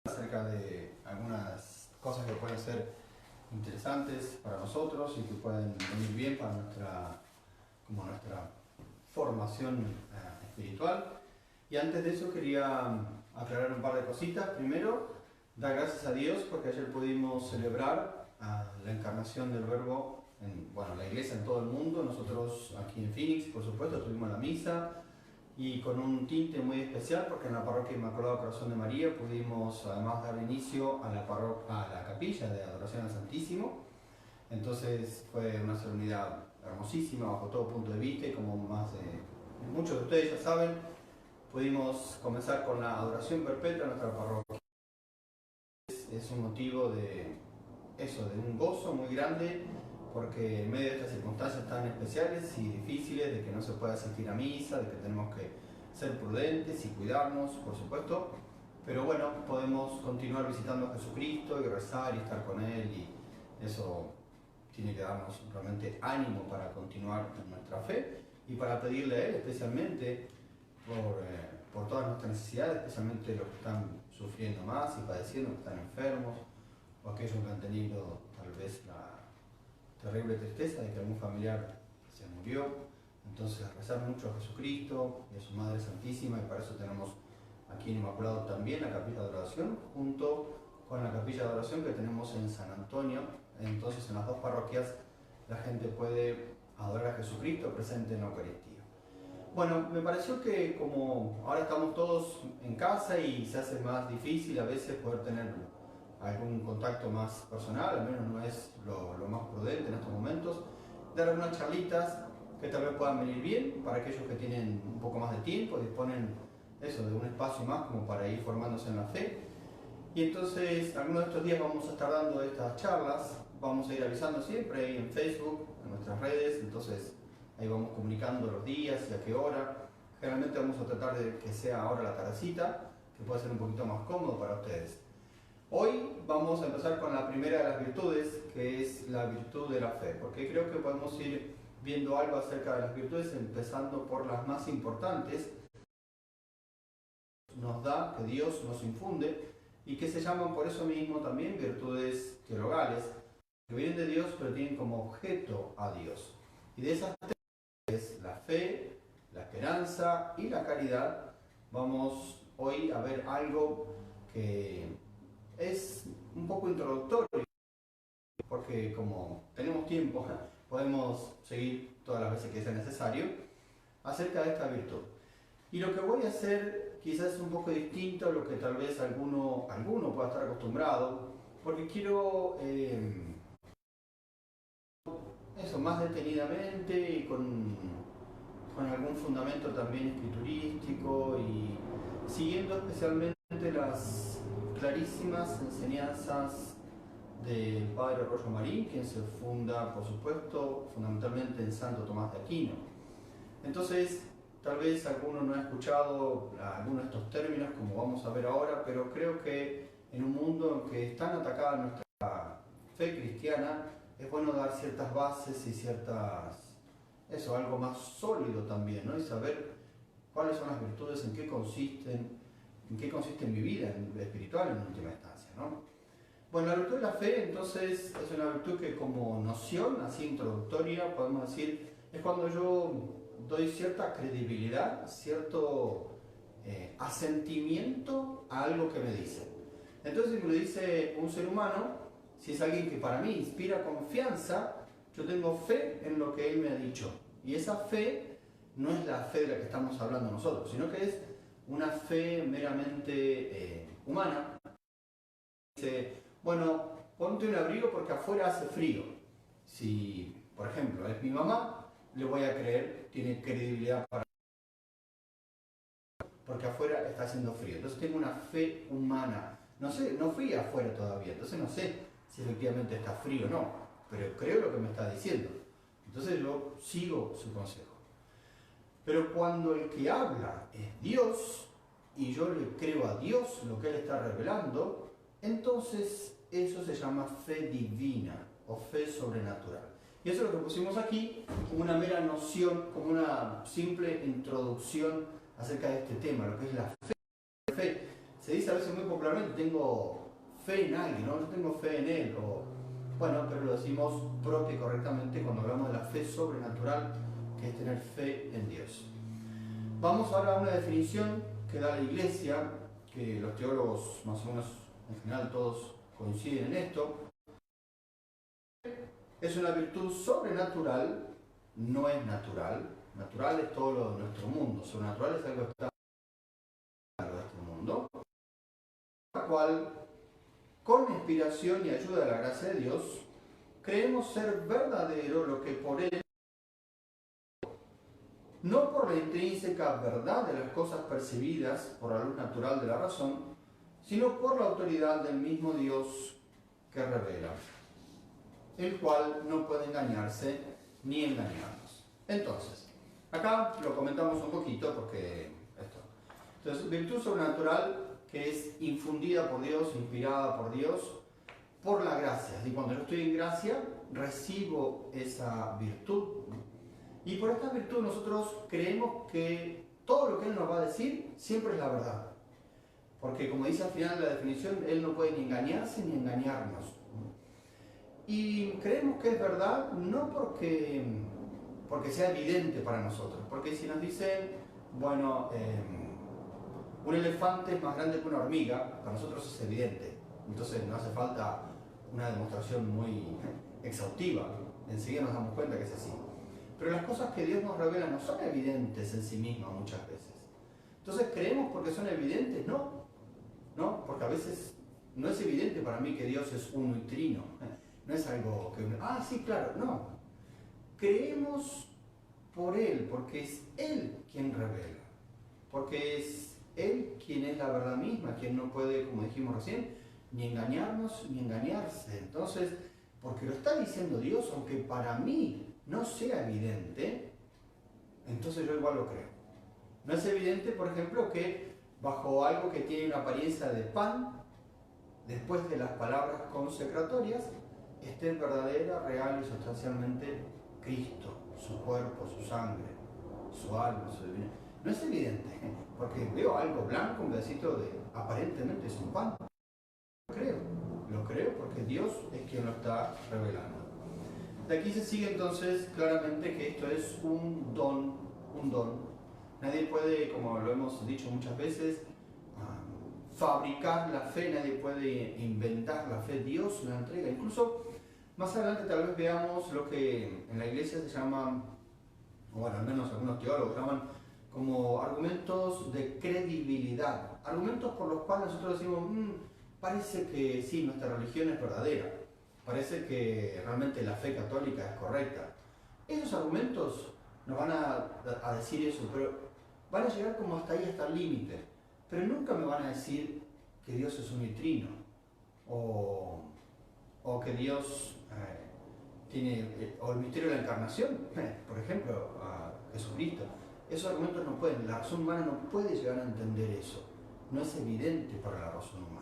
acerca de algunas cosas que pueden ser interesantes para nosotros y que pueden venir bien para nuestra formación espiritual. Y antes de eso quería aclarar un par de cositas. Primero, dar gracias a Dios porque ayer pudimos celebrar la encarnación del Verbo en la iglesia en todo el mundo. Nosotros aquí en Phoenix, por supuesto, tuvimos la misa y con un tinte muy especial porque en la parroquia Inmaculado Corazón de María pudimos además dar inicio a la capilla de adoración al Santísimo. Entonces fue una solemnidad hermosísima bajo todo punto de vista y como muchos de ustedes ya saben, pudimos comenzar con la adoración perpetua en nuestra parroquia. Es un motivo de un gozo muy grande, porque en medio de estas circunstancias tan especiales y difíciles, de que no se puede asistir a misa, de que tenemos que ser prudentes y cuidarnos, por supuesto, pero bueno, podemos continuar visitando a Jesucristo y rezar y estar con Él, y eso tiene que darnos realmente ánimo para continuar en nuestra fe y para pedirle a Él especialmente por todas nuestras necesidades, especialmente los que están sufriendo más y padeciendo, que están enfermos, o aquellos que han tenido tal vez la terrible tristeza de que algún familiar se murió. Entonces rezar mucho a Jesucristo y a su Madre Santísima, y para eso tenemos aquí en Inmaculado también la capilla de adoración, junto con la capilla de adoración que tenemos en San Antonio. Entonces en las dos parroquias la gente puede adorar a Jesucristo presente en la Eucaristía. Bueno, me pareció que como ahora estamos todos en casa y se hace más difícil a veces poder tener algún contacto más personal, al menos no es lo más prudente en estos momentos, dar algunas charlitas que tal vez puedan venir bien para aquellos que tienen un poco más de tiempo, disponen de un espacio más como para ir formándose en la fe. Y entonces, algunos de estos días vamos a estar dando estas charlas, vamos a ir avisando siempre ahí en Facebook, en nuestras redes, entonces ahí vamos comunicando los días y a qué hora. Generalmente vamos a tratar de que sea ahora la tardecita, que pueda ser un poquito más cómodo para ustedes. Hoy vamos a empezar con la primera de las virtudes, que es la virtud de la fe, porque creo que podemos ir viendo algo acerca de las virtudes, empezando por las más importantes, nos da, que Dios nos infunde, y que se llaman por eso mismo también virtudes teologales, que vienen de Dios pero tienen como objeto a Dios. Y de esas tres, la fe, la esperanza y la caridad, vamos hoy a ver algo que es un poco introductorio, porque como tenemos tiempo, podemos seguir todas las veces que sea necesario, acerca de esta virtud. Y lo que voy a hacer quizás es un poco distinto a lo que tal vez alguno pueda estar acostumbrado, porque quiero más detenidamente y con algún fundamento también escriturístico y siguiendo especialmente las clarísimas enseñanzas del Padre Royo Marín, quien se funda, por supuesto, fundamentalmente en Santo Tomás de Aquino. Entonces, tal vez alguno no ha escuchado algunos de estos términos, como vamos a ver ahora, pero creo que en un mundo en que es tan atacada nuestra fe cristiana, es bueno dar ciertas bases y algo más sólido también, ¿no? Y saber cuáles son las virtudes, en qué consiste mi vida espiritual en última instancia, ¿no? Bueno, la virtud de la fe, entonces, es una virtud que como noción, así introductoria, podemos decir, es cuando yo doy cierta credibilidad, cierto asentimiento a algo que me dicen. Entonces, si me lo dice un ser humano, si es alguien que para mí inspira confianza, yo tengo fe en lo que él me ha dicho. Y esa fe no es la fe de la que estamos hablando nosotros, sino que es una fe meramente humana. Dice, bueno, ponte un abrigo porque afuera hace frío. Si, por ejemplo, es mi mamá, le voy a creer, tiene credibilidad porque afuera está haciendo frío. Entonces tengo una fe humana. No sé, no fui afuera todavía, entonces no sé si efectivamente está frío o no, pero creo lo que me está diciendo. Entonces yo sigo su consejo. Pero cuando el que habla es Dios, y yo le creo a Dios lo que Él está revelando, entonces eso se llama fe divina o fe sobrenatural. Y eso es lo que pusimos aquí como una mera noción, como una simple introducción acerca de este tema, lo que es la fe. se dice a veces muy popularmente, tengo fe en alguien, ¿no? Yo tengo fe en él, o, bueno, pero lo decimos propio y correctamente cuando hablamos de la fe sobrenatural, que es tener fe en Dios. Vamos ahora a una definición que da la Iglesia, que los teólogos más o menos en general todos coinciden en esto. Es una virtud sobrenatural, no es natural. Natural es todo lo de nuestro mundo, sobrenatural es algo que está en este mundo, la cual, con inspiración y ayuda de la gracia de Dios, creemos ser verdadero lo que por él, no por la intrínseca verdad de las cosas percibidas por la luz natural de la razón, sino por la autoridad del mismo Dios que revela, el cual no puede engañarse ni engañarnos. Entonces, acá lo comentamos un poquito porque esto. Entonces, virtud sobrenatural que es infundida por Dios, inspirada por Dios, por la gracia. Y cuando yo estoy en gracia, recibo esa virtud. Y por esta virtud nosotros creemos que todo lo que Él nos va a decir siempre es la verdad. Porque como dice al final de la definición, Él no puede ni engañarse ni engañarnos. Y creemos que es verdad no porque sea evidente para nosotros. Porque si nos dicen, bueno, un elefante es más grande que una hormiga, para nosotros es evidente. Entonces no hace falta una demostración muy exhaustiva. Enseguida nos damos cuenta que es así. Pero las cosas que Dios nos revela no son evidentes en sí mismas muchas veces. Entonces, ¿creemos porque son evidentes? No. No, porque a veces no es evidente para mí que Dios es uno y trino. No es algo que... sí, claro, no. Creemos por Él, porque es Él quien revela. Porque es Él quien es la verdad misma, quien no puede, como dijimos recién, ni engañarnos ni engañarse. Entonces, porque lo está diciendo Dios, aunque para mí no sea evidente, entonces yo igual lo creo. No es evidente, por ejemplo, que bajo algo que tiene una apariencia de pan, después de las palabras consecratorias, esté verdadera, real y sustancialmente Cristo, su cuerpo, su sangre, su alma, su divinidad. No es evidente, porque veo algo blanco, un pedacito de, aparentemente es un pan. Lo creo porque Dios es quien lo está revelando. De aquí se sigue entonces claramente que esto es un don. Nadie puede, como lo hemos dicho muchas veces, fabricar la fe, nadie puede inventar la fe, Dios la entrega. Incluso más adelante tal vez veamos lo que en la iglesia se llama, o bueno, al menos algunos teólogos llaman como argumentos de credibilidad, argumentos por los cuales nosotros decimos, parece que sí, nuestra religión es verdadera, parece que realmente la fe católica es correcta. Esos argumentos nos van a decir eso, pero van a llegar como hasta ahí, hasta el límite. Pero nunca me van a decir que Dios es unitrino o que Dios tiene, o el misterio de la encarnación, por ejemplo, a Jesucristo. Esos argumentos no pueden, la razón humana no puede llegar a entender eso. No es evidente para la razón humana.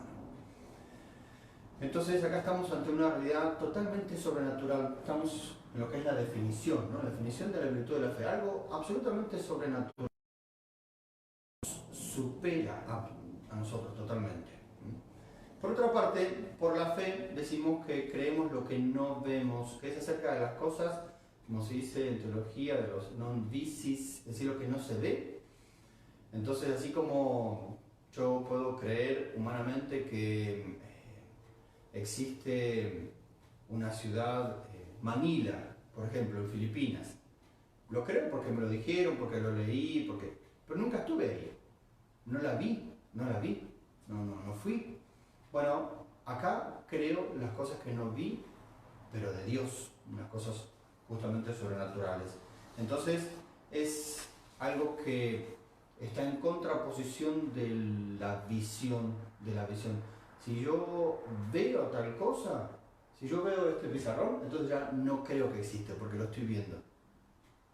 Entonces acá estamos ante una realidad totalmente sobrenatural. Estamos en lo que es la definición, ¿no? La definición de la virtud de la fe. Algo absolutamente sobrenatural. Supera a nosotros totalmente. Por otra parte, por la fe decimos que creemos lo que no vemos, que es acerca de las cosas, como se dice en teología, de los non visis, es decir, lo que no se ve. Entonces, así como yo puedo creer humanamente que existe una ciudad, Manila, por ejemplo, en Filipinas, lo creo porque me lo dijeron, porque lo leí, pero nunca estuve ahí. No la vi, no fui. Bueno, acá creo las cosas que no vi, pero de Dios, unas cosas justamente sobrenaturales. Entonces, es algo que está en contraposición de la visión. Si yo veo tal cosa, si yo veo este pizarrón, entonces ya no creo que existe, porque lo estoy viendo.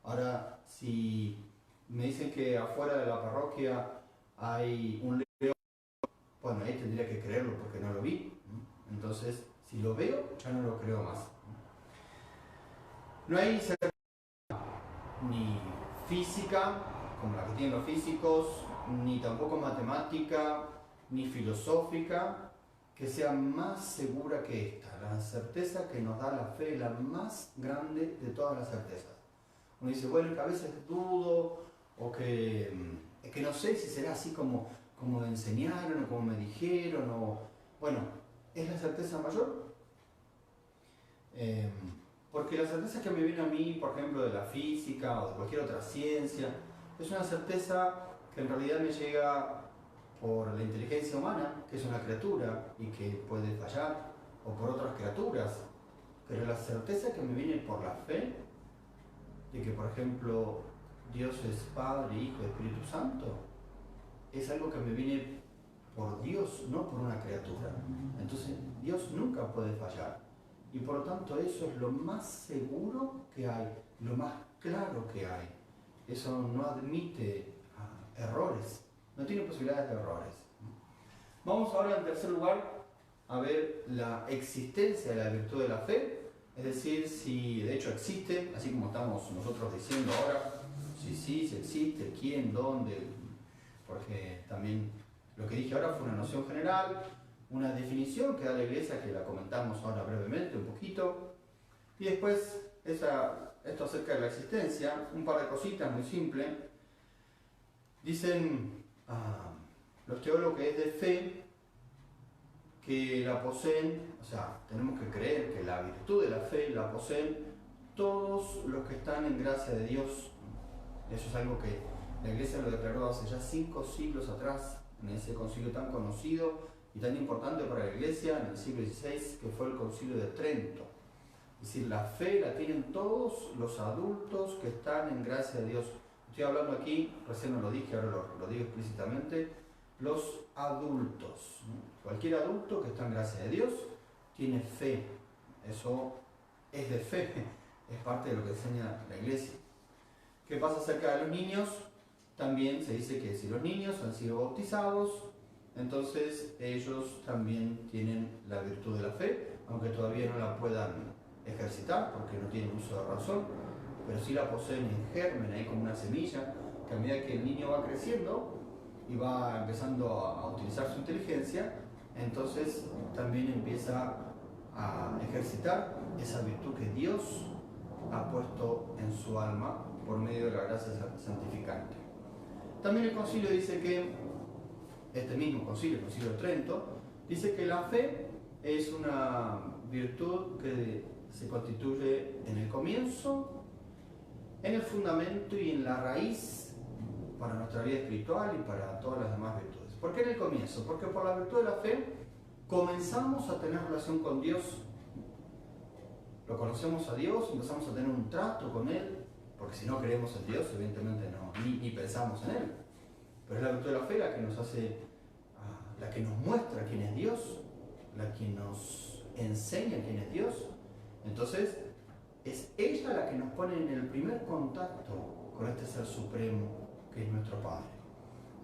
Ahora, si me dicen que afuera de la parroquia hay un león, bueno, ahí tendría que creerlo porque no lo vi. Entonces, si lo veo, ya no lo creo más. No hay certeza ni física, como la que tienen los físicos, ni tampoco matemática, ni filosófica que sea más segura que esta. La certeza que nos da la fe es la más grande de todas las certezas. Uno dice, bueno, que a veces dudo, o que no sé si será así como me enseñaron, o como me dijeron, o... Bueno, ¿es la certeza mayor? Porque la certeza que me viene a mí, por ejemplo, de la física o de cualquier otra ciencia, es una certeza que en realidad me llega por la inteligencia humana, que es una criatura y que puede fallar, o por otras criaturas. Pero la certeza que me viene por la fe, de que, por ejemplo, Dios es Padre, Hijo y Espíritu Santo, es algo que me viene por Dios, no por una criatura. Entonces, Dios nunca puede fallar. Y por lo tanto, eso es lo más seguro que hay, lo más claro que hay. Eso no admite errores, no tiene posibilidades de errores. Vamos ahora, en tercer lugar, a ver la existencia de la virtud de la fe, es decir, si de hecho existe, así como estamos nosotros diciendo ahora, si existe, quién, dónde, porque también lo que dije ahora fue una noción general, una definición que da la Iglesia, que la comentamos ahora brevemente, un poquito, y después esto acerca de la existencia, un par de cositas muy simples. Dicen los teólogos que es de fe, que la poseen, o sea, tenemos que creer que la virtud de la fe la poseen todos los que están en gracia de Dios. Eso es algo que la Iglesia lo declaró hace ya 5 siglos atrás, en ese concilio tan conocido y tan importante para la Iglesia, en el siglo XVI, que fue el concilio de Trento. Es decir, la fe la tienen todos los adultos que están en gracia de Dios. Estoy hablando aquí, recién no lo dije, ahora lo digo explícitamente, los adultos. Cualquier adulto que está en gracia de Dios tiene fe. Eso es de fe, es parte de lo que enseña la Iglesia. ¿Qué pasa acerca de los niños? También se dice que si los niños han sido bautizados, entonces ellos también tienen la virtud de la fe, aunque todavía no la puedan ejercitar porque no tienen uso de razón, pero sí la poseen en germen, ahí como una semilla, que a medida que el niño va creciendo y va empezando a utilizar su inteligencia, entonces también empieza a ejercitar esa virtud que Dios ha puesto en su alma por medio de la gracia santificante. También el concilio dice que, este mismo concilio, el concilio de Trento, dice que la fe es una virtud que se constituye en el comienzo, en el fundamento y en la raíz para nuestra vida espiritual y para todas las demás virtudes. ¿Por qué en el comienzo? Porque por la virtud de la fe comenzamos a tener relación con Dios. Lo conocemos a Dios, empezamos a tener un trato con Él, porque si no creemos en Dios, evidentemente no, ni pensamos en Él. Pero es la virtud de la fe la que nos hace, la que nos muestra quién es Dios, la que nos enseña quién es Dios. Entonces, es ella la que nos pone en el primer contacto con este Ser Supremo, que es nuestro Padre.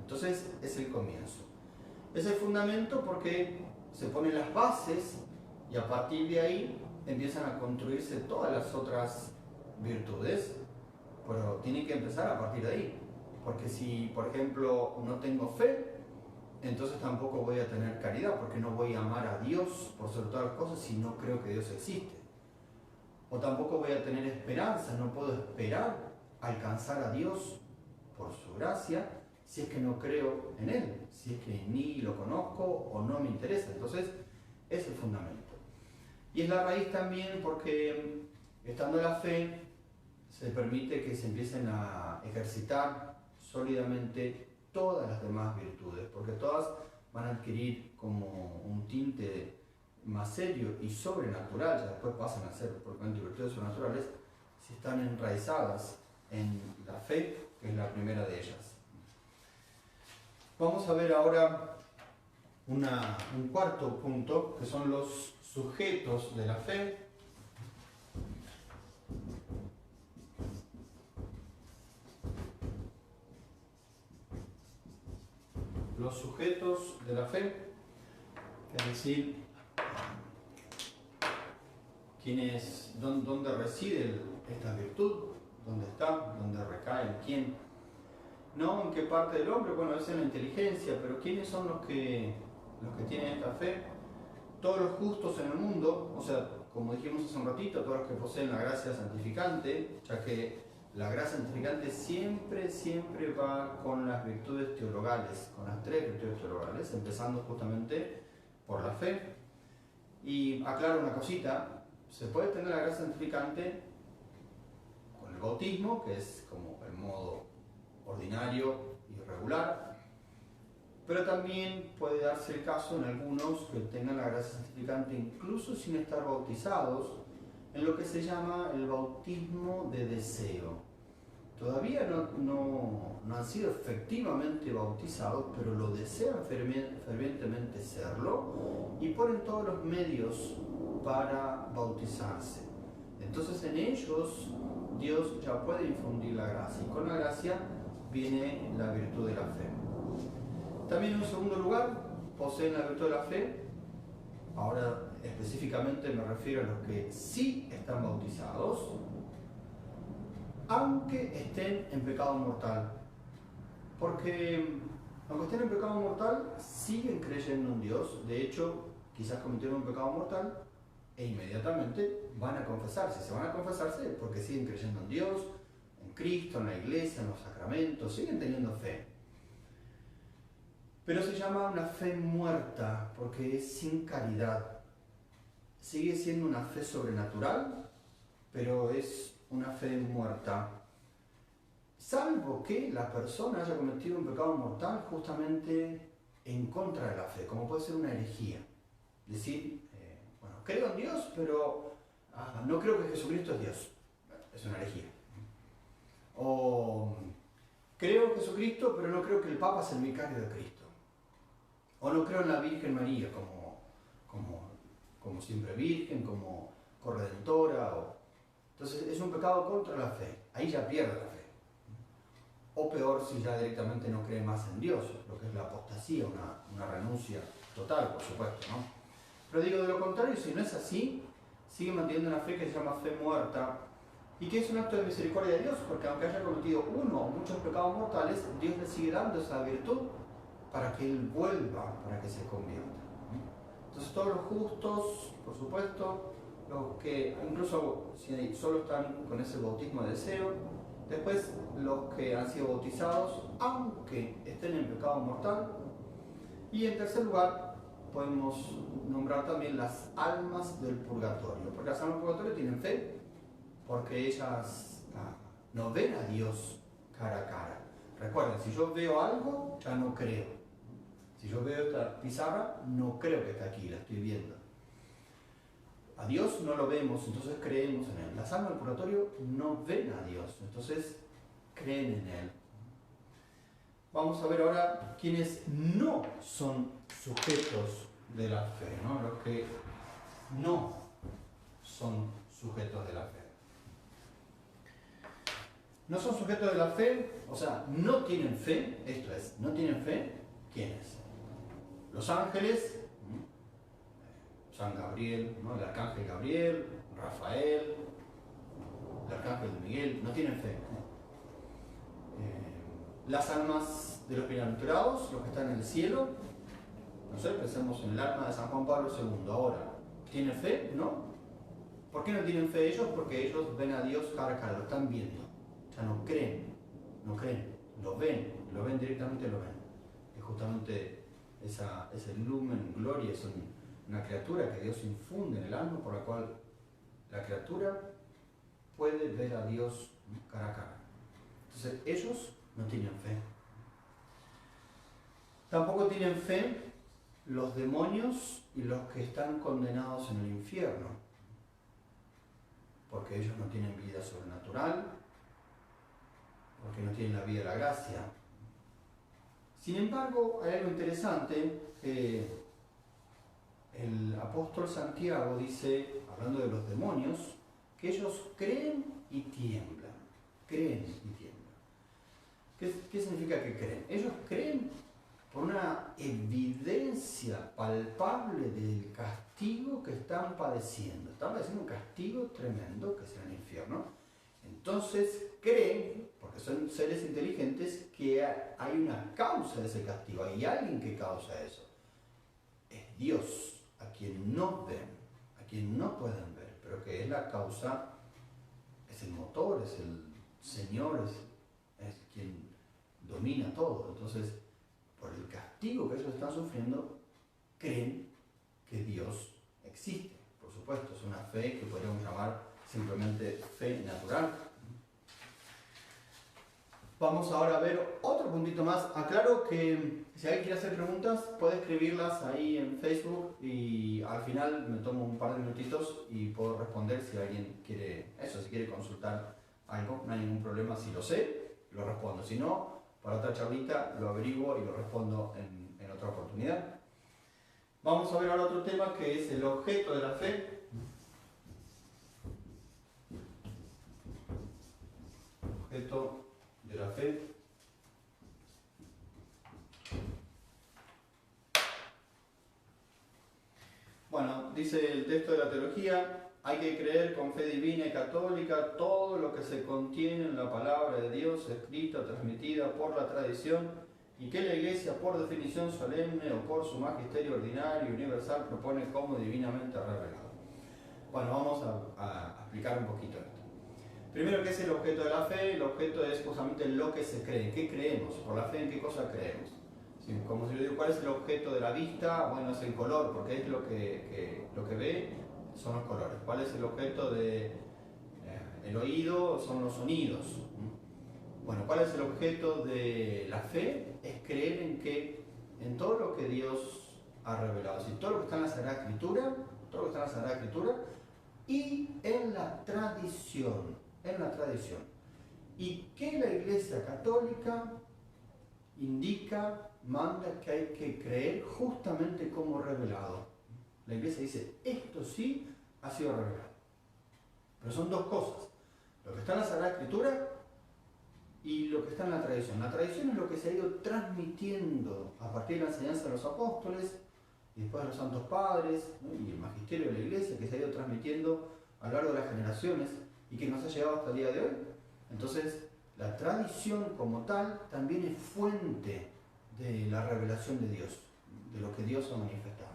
Entonces, es el comienzo. Es el fundamento porque se ponen las bases y a partir de ahí empiezan a construirse todas las otras virtudes, pero tienen que empezar a partir de ahí. Porque si, por ejemplo, no tengo fe, entonces tampoco voy a tener caridad, porque no voy a amar a Dios por sobre todas las cosas si no creo que Dios existe. O tampoco voy a tener esperanza, no puedo esperar alcanzar a Dios por su gracia si es que no creo en Él, si es que ni lo conozco o no me interesa. Entonces, es el fundamento. Y es la raíz también porque, estando la fe, se permite que se empiecen a ejercitar sólidamente todas las demás virtudes, porque todas van a adquirir como un tinte más serio y sobrenatural, ya después pasan a ser propiamente virtudes sobrenaturales, si están enraizadas en la fe, que es la primera de ellas. Vamos a ver ahora un cuarto punto, que son los sujetos de la fe. Los sujetos de la fe, es decir, dónde reside esta virtud, dónde está, dónde recae, quién. ¿no? ¿En qué parte del hombre? Bueno, es en la inteligencia, pero ¿quiénes son los que tienen esta fe? Todos los justos en el mundo, o sea, como dijimos hace un ratito, todos los que poseen la gracia santificante, ya que la gracia santificante siempre va con las virtudes teologales, con las 3 virtudes teologales, empezando justamente por la fe. Y aclaro una cosita, se puede tener la gracia santificante con el bautismo, que es como el modo ordinario y regular, pero también puede darse el caso en algunos que tengan la gracia santificante incluso sin estar bautizados, en lo que se llama el bautismo de deseo. Todavía no han sido efectivamente bautizados, pero lo desean fervientemente serlo y ponen todos los medios para bautizarse. Entonces en ellos Dios ya puede infundir la gracia, y con la gracia viene la virtud de la fe. También en segundo lugar, poseen la virtud de la fe. Ahora específicamente me refiero a los que sí están bautizados, aunque estén en pecado mortal. Porque aunque estén en pecado mortal, siguen creyendo en Dios. De hecho, quizás cometieron un pecado mortal e inmediatamente van a confesarse. Se van a confesarse porque siguen creyendo en Dios, en Cristo, en la iglesia, en los sacramentos, siguen teniendo fe. Pero se llama una fe muerta porque es sin caridad. Sigue siendo una fe sobrenatural, pero es una fe muerta. Salvo que la persona haya cometido un pecado mortal justamente en contra de la fe, como puede ser una herejía. Decir, bueno, creo en Dios, pero no creo que Jesucristo es Dios. Es una herejía. O creo en Jesucristo, pero no creo que el Papa sea el vicario de Cristo. O no creo en la Virgen María como siempre virgen, como corredentora. Entonces es un pecado contra la fe. Ahí ya pierde la fe. O peor, si ya directamente no cree más en Dios, lo que es la apostasía, una renuncia total, por supuesto, ¿no? Pero digo, de lo contrario, si no es así, sigue manteniendo una fe que se llama fe muerta, y que es un acto de misericordia de Dios, porque aunque haya cometido uno o muchos pecados mortales, Dios le sigue dando esa virtud para que él vuelva, para que se convierta. Entonces todos los justos, por supuesto, los que incluso si solo están con ese bautismo de deseo, después los que han sido bautizados, aunque estén en pecado mortal, y en tercer lugar podemos nombrar también las almas del purgatorio, porque las almas del purgatorio tienen fe, porque ellas no ven a Dios cara a cara. Recuerden, si yo veo algo, ya no creo. Si yo veo esta pizarra, no creo que está aquí, la estoy viendo. A Dios no lo vemos, entonces creemos en Él. Las almas del purgatorio no ven a Dios, entonces creen en Él. Vamos a ver ahora quiénes no son sujetos de la fe, ¿no? Los que no son sujetos de la fe. No son sujetos de la fe, o sea, no tienen fe, esto es, no tienen fe, ¿quiénes? Los ángeles, San Gabriel, ¿no? El arcángel Gabriel, Rafael, el arcángel Miguel, no tienen fe. Las almas de los bienaventurados, los que están en el cielo, no sé, pensemos en el alma de San Juan Pablo II. Ahora, ¿tienen fe? No. ¿Por qué no tienen fe ellos? Porque ellos ven a Dios cara a cara, lo están viendo. O sea, no creen, lo ven directamente, lo ven. Y justamente ese lumen, gloria, es una criatura que Dios infunde en el alma, por la cual la criatura puede ver a Dios cara a cara. Entonces, ellos no tienen fe. Tampoco tienen fe los demonios y los que están condenados en el infierno, porque ellos no tienen vida sobrenatural, porque no tienen la vida de la gracia. Sin embargo, hay algo interesante que el apóstol Santiago dice, hablando de los demonios, que ellos creen y tiemblan. Creen y tiemblan. ¿Qué significa que creen? Ellos creen por una evidencia palpable del castigo que están padeciendo. Están padeciendo un castigo tremendo, que es el infierno. Entonces creen, porque son seres inteligentes, que hay una causa de ese castigo, hay alguien que causa eso. Es Dios, a quien no ven, a quien no pueden ver, pero que es la causa, es el motor, es el Señor, es quien domina todo. Entonces, por el castigo que ellos están sufriendo, creen que Dios existe. Por supuesto, es una fe que podríamos llamar simplemente fe natural. Vamos ahora a ver otro puntito más. Aclaro que si alguien quiere hacer preguntas, puede escribirlas ahí en Facebook y al final me tomo un par de minutitos y puedo responder si alguien quiere eso, si quiere consultar algo. No hay ningún problema. Si lo sé, lo respondo. Si no, para otra charlita lo averiguo y lo respondo en otra oportunidad. Vamos a ver ahora otro tema que es el objeto de la fe. Objeto de la fe. Bueno, dice el texto de la teología, hay que creer con fe divina y católica todo lo que se contiene en la palabra de Dios, escrita, transmitida por la tradición, y que la Iglesia, por definición solemne o por su magisterio ordinario y universal, propone como divinamente revelado. Bueno, vamos a explicar un poquito esto. Primero, ¿qué es el objeto de la fe? El objeto es justamente lo que se cree. ¿Qué creemos? Por la fe, ¿en qué cosa creemos? ¿Sí? Como si yo digo, ¿cuál es el objeto de la vista? Bueno, es el color, porque es lo que ve, son los colores. ¿Cuál es el objeto del oído? Son los sonidos. Bueno, ¿cuál es el objeto de la fe? Es creer en todo lo que Dios ha revelado. Es decir, todo lo que está en la Sagrada Escritura, todo lo que está en la Sagrada Escritura y en la tradición. Y que la Iglesia Católica indica, manda que hay que creer justamente como revelado. La Iglesia dice, esto sí ha sido revelado. Pero son dos cosas, lo que está en la Sagrada Escritura y lo que está en la tradición. La tradición es lo que se ha ido transmitiendo a partir de la enseñanza de los apóstoles y después de los santos padres, ¿no? Y el magisterio de la Iglesia que se ha ido transmitiendo a lo largo de las generaciones y que nos ha llegado hasta el día de hoy. Entonces, la tradición como tal también es fuente de la revelación de Dios, de lo que Dios ha manifestado.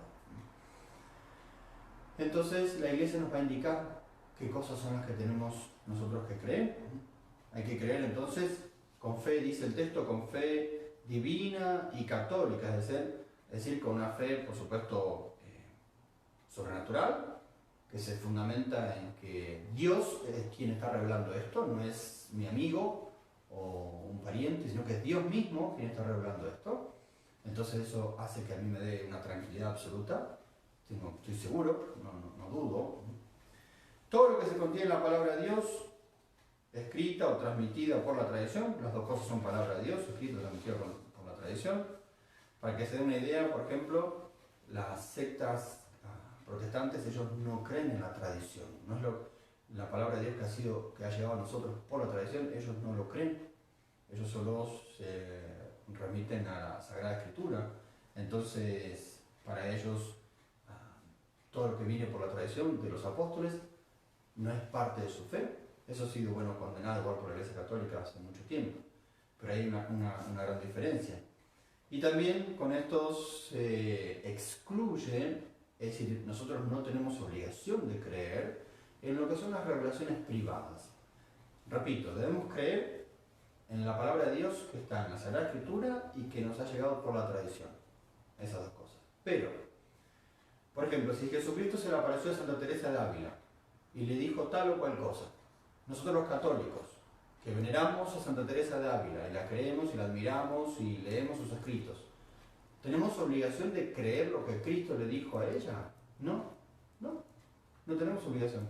Entonces, la Iglesia nos va a indicar qué cosas son las que tenemos nosotros que creer. Hay que creer entonces con fe, dice el texto, con fe divina y católica, es decir, con una fe, por supuesto, sobrenatural, que se fundamenta en que Dios es quien está revelando esto, no es mi amigo o un pariente, sino que es Dios mismo quien está revelando esto. Entonces eso hace que a mí me dé una tranquilidad absoluta, estoy seguro, no dudo. Todo lo que se contiene en la palabra de Dios, escrita o transmitida por la tradición, las dos cosas son palabra de Dios, escrita o transmitida por la tradición. Para que se dé una idea, por ejemplo, las sectas protestantes, ellos no creen en la tradición, no es la palabra de Dios que ha llegado a nosotros por la tradición, ellos no lo creen, ellos solo se remiten a la Sagrada Escritura. Entonces, para ellos, todo lo que viene por la tradición de los apóstoles no es parte de su fe. Eso ha sido, condenado igual por la Iglesia Católica hace mucho tiempo, pero hay una gran diferencia. Y también con estos se excluye, es decir, nosotros no tenemos obligación de creer en lo que son las revelaciones privadas. Repito, debemos creer en la palabra de Dios que está en la Sagrada Escritura y que nos ha llegado por la tradición. Esas dos cosas. Pero, por ejemplo, si Jesucristo se le apareció a Santa Teresa de Ávila y le dijo tal o cual cosa, nosotros los católicos, que veneramos a Santa Teresa de Ávila y la creemos y la admiramos y leemos sus escritos, ¿tenemos obligación de creer lo que Cristo le dijo a ella? No tenemos obligación.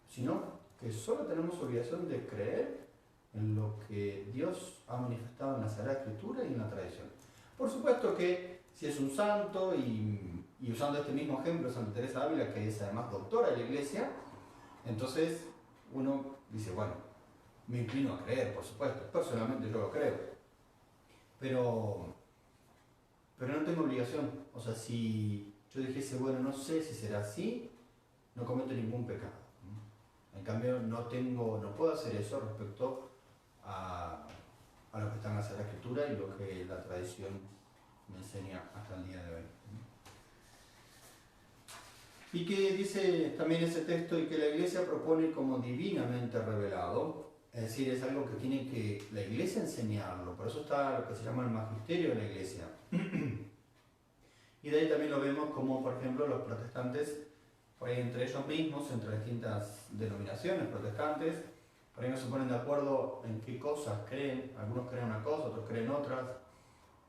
Sino que solo tenemos obligación de creer en lo que Dios ha manifestado en la Sagrada Escritura y en la tradición. Por supuesto que si es un santo, y usando este mismo ejemplo, Santa Teresa de Ávila, que es además doctora de la Iglesia, entonces uno dice, me inclino a creer, por supuesto, personalmente yo lo creo, pero no tengo obligación. O sea, si yo dijese, no sé si será así, no cometo ningún pecado. En cambio, no puedo hacer eso respecto a lo que está en la Sagrada Escritura y lo que la tradición me enseña hasta el día de hoy. Y que dice también ese texto, y que la Iglesia propone como divinamente revelado, es decir, es algo que tiene que la Iglesia enseñarlo, por eso está lo que se llama el magisterio de la Iglesia. Y de ahí también lo vemos como, por ejemplo, los protestantes, por ahí entre ellos mismos, entre distintas denominaciones protestantes, por ahí no se ponen de acuerdo en qué cosas creen, algunos creen una cosa, otros creen otras,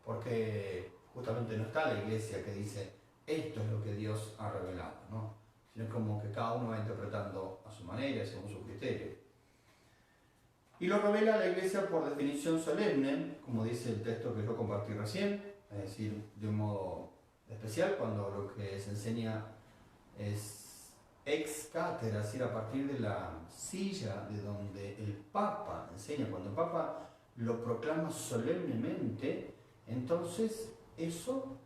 porque justamente no está la Iglesia que dice, esto es lo que Dios ha revelado, ¿no? Sino como que cada uno va interpretando a su manera, según su criterio. Y lo revela la Iglesia por definición solemne, como dice el texto que yo compartí recién, es decir, de un modo especial, cuando lo que se enseña es ex cátedra, es decir, a partir de la silla de donde el Papa enseña. Cuando el Papa lo proclama solemnemente, entonces eso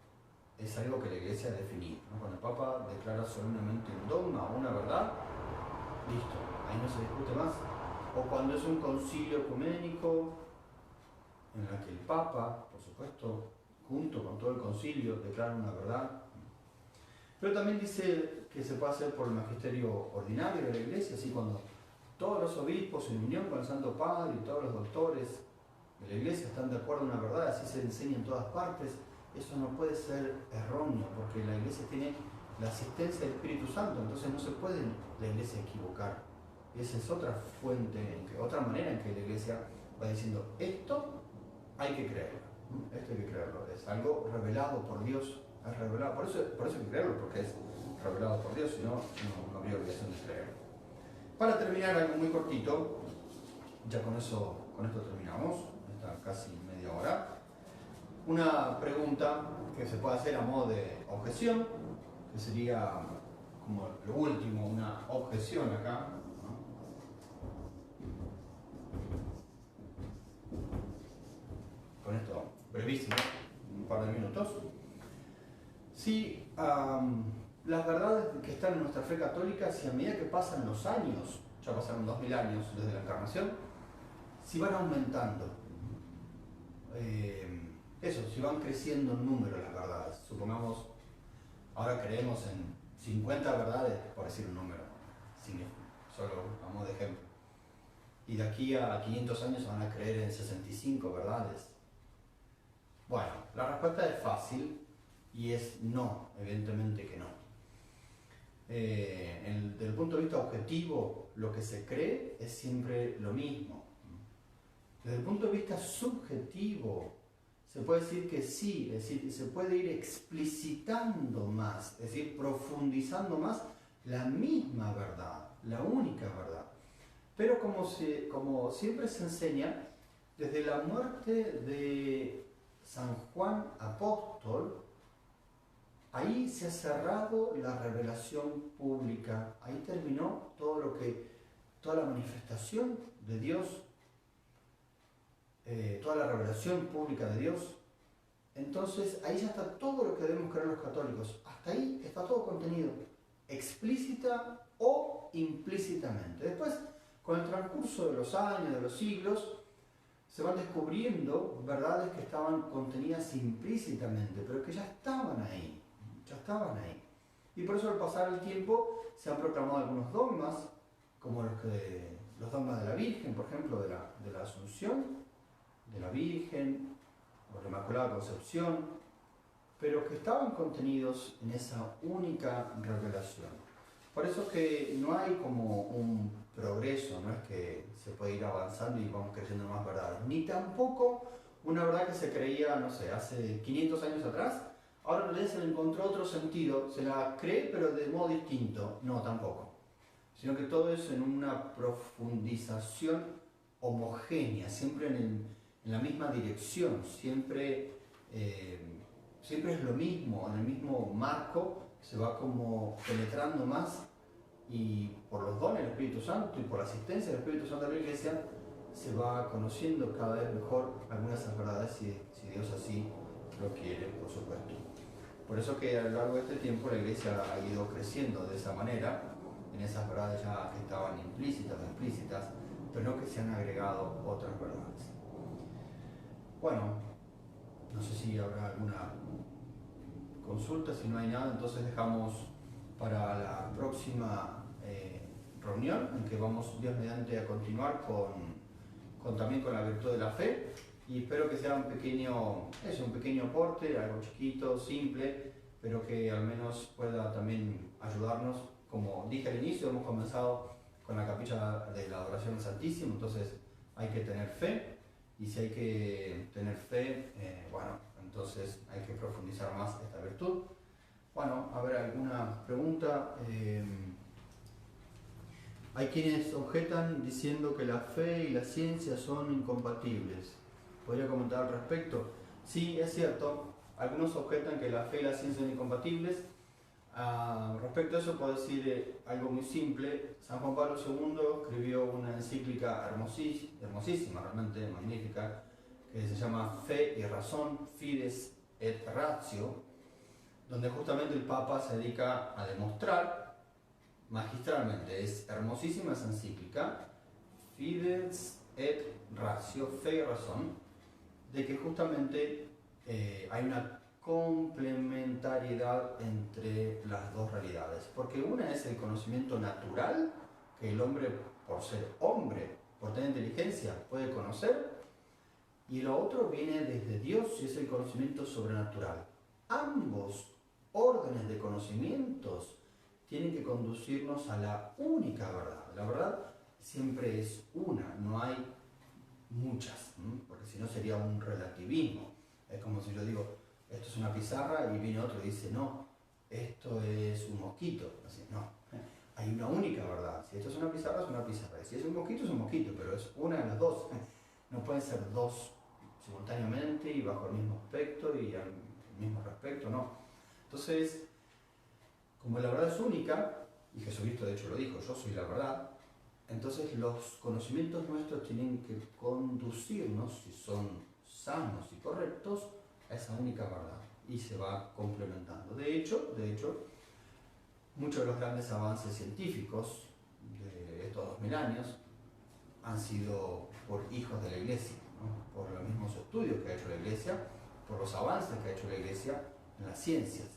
es algo que la Iglesia ha definido, ¿no? Cuando el Papa declara solemnemente un dogma o una verdad, listo, ahí no se discute más. O cuando es un concilio ecuménico, en el que el Papa, por supuesto, junto con todo el concilio, declara una verdad. Pero también dice que se puede hacer por el magisterio ordinario de la Iglesia, así cuando todos los obispos en unión con el Santo Padre y todos los doctores de la Iglesia están de acuerdo en una verdad, así se enseña en todas partes. Eso no puede ser erróneo, porque la Iglesia tiene la asistencia del Espíritu Santo, entonces no se puede la Iglesia equivocar. Esa es otra fuente, otra manera en que la Iglesia va diciendo, esto hay que creerlo, esto hay que creerlo, es algo revelado por Dios, es revelado, por eso hay que creerlo, porque es revelado por Dios, si no, no habría obligación de creerlo. Para terminar, algo muy cortito, ya con esto terminamos, está casi media hora. Una pregunta que se puede hacer a modo de objeción, que sería como lo último, una objeción acá, ¿no? Con esto brevísimo, un par de minutos. Si las verdades que están en nuestra fe católica, si a medida que pasan los años, ya pasaron 2000 años desde la encarnación, si van aumentando, si van creciendo en número las verdades, supongamos, ahora creemos en 50 verdades, por decir un número, solo a modo de ejemplo, y de aquí a 500 años van a creer en 65 verdades. Bueno, la respuesta es fácil y es no, evidentemente que no. Desde el punto de vista objetivo, lo que se cree es siempre lo mismo. Desde el punto de vista subjetivo, se puede decir que sí, es decir, se puede ir explicitando más, es decir, profundizando más la misma verdad, la única verdad. Pero como siempre se enseña, desde la muerte de San Juan Apóstol, ahí se ha cerrado la revelación pública, ahí terminó toda la manifestación de Dios, toda la revelación pública de Dios. Entonces ahí ya está todo lo que debemos creer los católicos, hasta ahí está todo contenido, explícita o implícitamente. Después, con el transcurso de los años, de los siglos, se van descubriendo verdades que estaban contenidas implícitamente, pero que ya estaban ahí. Y por eso al pasar el tiempo se han proclamado algunos dogmas, como los dogmas de la Virgen, por ejemplo, de la Asunción, de la Virgen, o de la Inmaculada Concepción, pero que estaban contenidos en esa única revelación. Por eso que no hay como un progreso, no es que se puede ir avanzando y vamos creyendo más verdades, ni tampoco una verdad que se creía, no sé, hace 500 años atrás, ahora en realidad se le encontró otro sentido, se la cree pero de modo distinto, no tampoco, sino que todo es en una profundización homogénea, siempre en la misma dirección, siempre es lo mismo, en el mismo marco, se va como penetrando más y por los dones del Espíritu Santo y por la asistencia del Espíritu Santo a la Iglesia se va conociendo cada vez mejor algunas de esas verdades si Dios así lo quiere, por supuesto. Por eso que a lo largo de este tiempo la Iglesia ha ido creciendo de esa manera en esas verdades ya que estaban implícitas o explícitas, pero no que se han agregado otras verdades. Bueno, no sé si habrá alguna consulta, si no hay nada, entonces dejamos para la próxima reunión, en que vamos Dios mediante a continuar también con la virtud de la fe, y espero que sea un pequeño aporte, algo chiquito, simple, pero que al menos pueda también ayudarnos. Como dije al inicio, hemos comenzado con la capilla de la adoración al Santísimo, entonces hay que tener fe, y si hay que tener fe, bueno, entonces hay que profundizar más esta virtud. Bueno, a ver, alguna pregunta. Hay quienes objetan diciendo que la fe y la ciencia son incompatibles. ¿Podría comentar al respecto? Sí, es cierto. Algunos objetan que la fe y la ciencia son incompatibles. Respecto a eso puedo decir algo muy simple. San Juan Pablo II escribió una encíclica hermosísima, realmente magnífica, que se llama Fe y Razón, Fides et Ratio, donde justamente el Papa se dedica a demostrar magistralmente, es hermosísima esa encíclica, Fides et Ratio, Fe y Razón, de que justamente hay una complementariedad entre las dos realidades, porque una es el conocimiento natural, que el hombre, por ser hombre, por tener inteligencia, puede conocer, y lo otro viene desde Dios y es el conocimiento sobrenatural. Ambos órdenes de conocimientos tienen que conducirnos a la única verdad. La verdad siempre es una, no hay muchas, porque si no sería un relativismo. Es como si yo digo, esto es una pizarra, y viene otro y dice, no, esto es un mosquito. Así, no, hay una única verdad. Si esto es una pizarra, es una pizarra. Y si es un mosquito, pero es una de las dos. No pueden ser dos simultáneamente y bajo el mismo aspecto y al mismo respecto, no. Entonces, como la verdad es única, y Jesucristo de hecho lo dijo, yo soy la verdad, entonces los conocimientos nuestros tienen que conducirnos, si son sanos y correctos, a esa única verdad, y se va complementando. De hecho, muchos de los grandes avances científicos de estos 2000 años han sido por hijos de la Iglesia, ¿no? Por los mismos estudios que ha hecho la Iglesia, por los avances que ha hecho la Iglesia en las ciencias.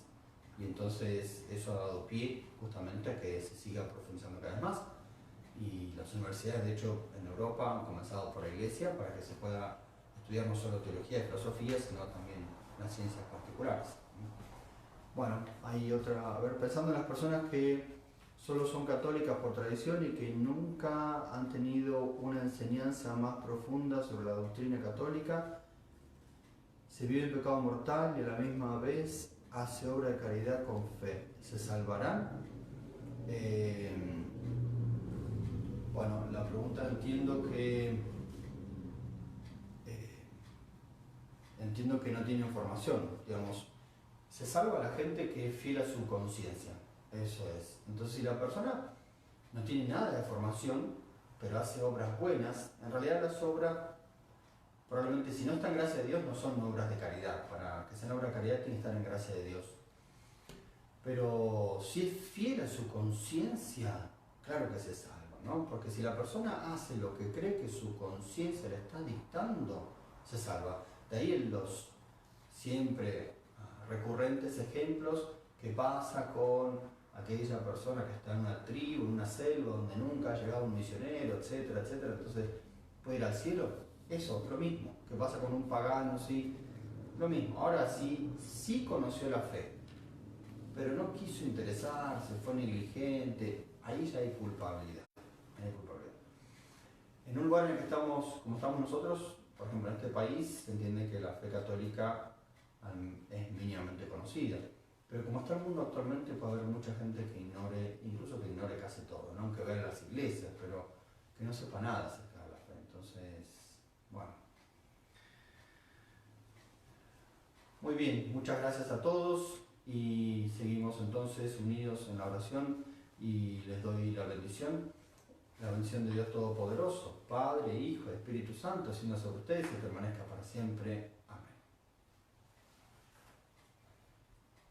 Y entonces eso ha dado pie justamente a que se siga profundizando cada vez más. Y las universidades, de hecho, en Europa han comenzado por la Iglesia para que se pueda estudiar no solo teología y filosofía, sino también las ciencias particulares. Bueno, hay otra, a ver, pensando en las personas que solo son católicas por tradición y que nunca han tenido una enseñanza más profunda sobre la doctrina católica, se vive en pecado mortal y a la misma vez hace obra de caridad con fe, ¿se salvarán? Bueno, la pregunta entiendo que no tiene información, digamos. Se salva la gente que es fiel a su conciencia, eso es. Entonces, si la persona no tiene nada de formación, pero hace obras buenas, en realidad las obras, probablemente si no están en gracia de Dios, no son obras de caridad. Para que sean obras de caridad, tienen que estar en gracia de Dios. Pero si es fiel a su conciencia, claro que se salva, ¿no? Porque si la persona hace lo que cree que su conciencia le está dictando, se salva. De ahí los siempre recurrentes ejemplos que pasa con aquella persona que está en una tribu, en una selva donde nunca ha llegado un misionero, etcétera, etcétera, entonces puede ir al cielo. Eso, lo mismo, que pasa con un pagano, sí, lo mismo. Ahora sí conoció la fe, pero no quiso interesarse, fue negligente, ahí ya hay culpabilidad. En un lugar en el que estamos, como estamos nosotros, por ejemplo en este país, se entiende que la fe católica es mínimamente conocida. Pero como está el mundo actualmente, puede haber mucha gente que ignore, incluso que ignore casi todo, ¿no? Aunque vea las iglesias, pero que no sepa nada acerca de la fe. Entonces, bueno. Muy bien, muchas gracias a todos y seguimos entonces unidos en la oración y les doy la bendición de Dios Todopoderoso, Padre, Hijo, Espíritu Santo, siendo sobre ustedes y permanezca para siempre.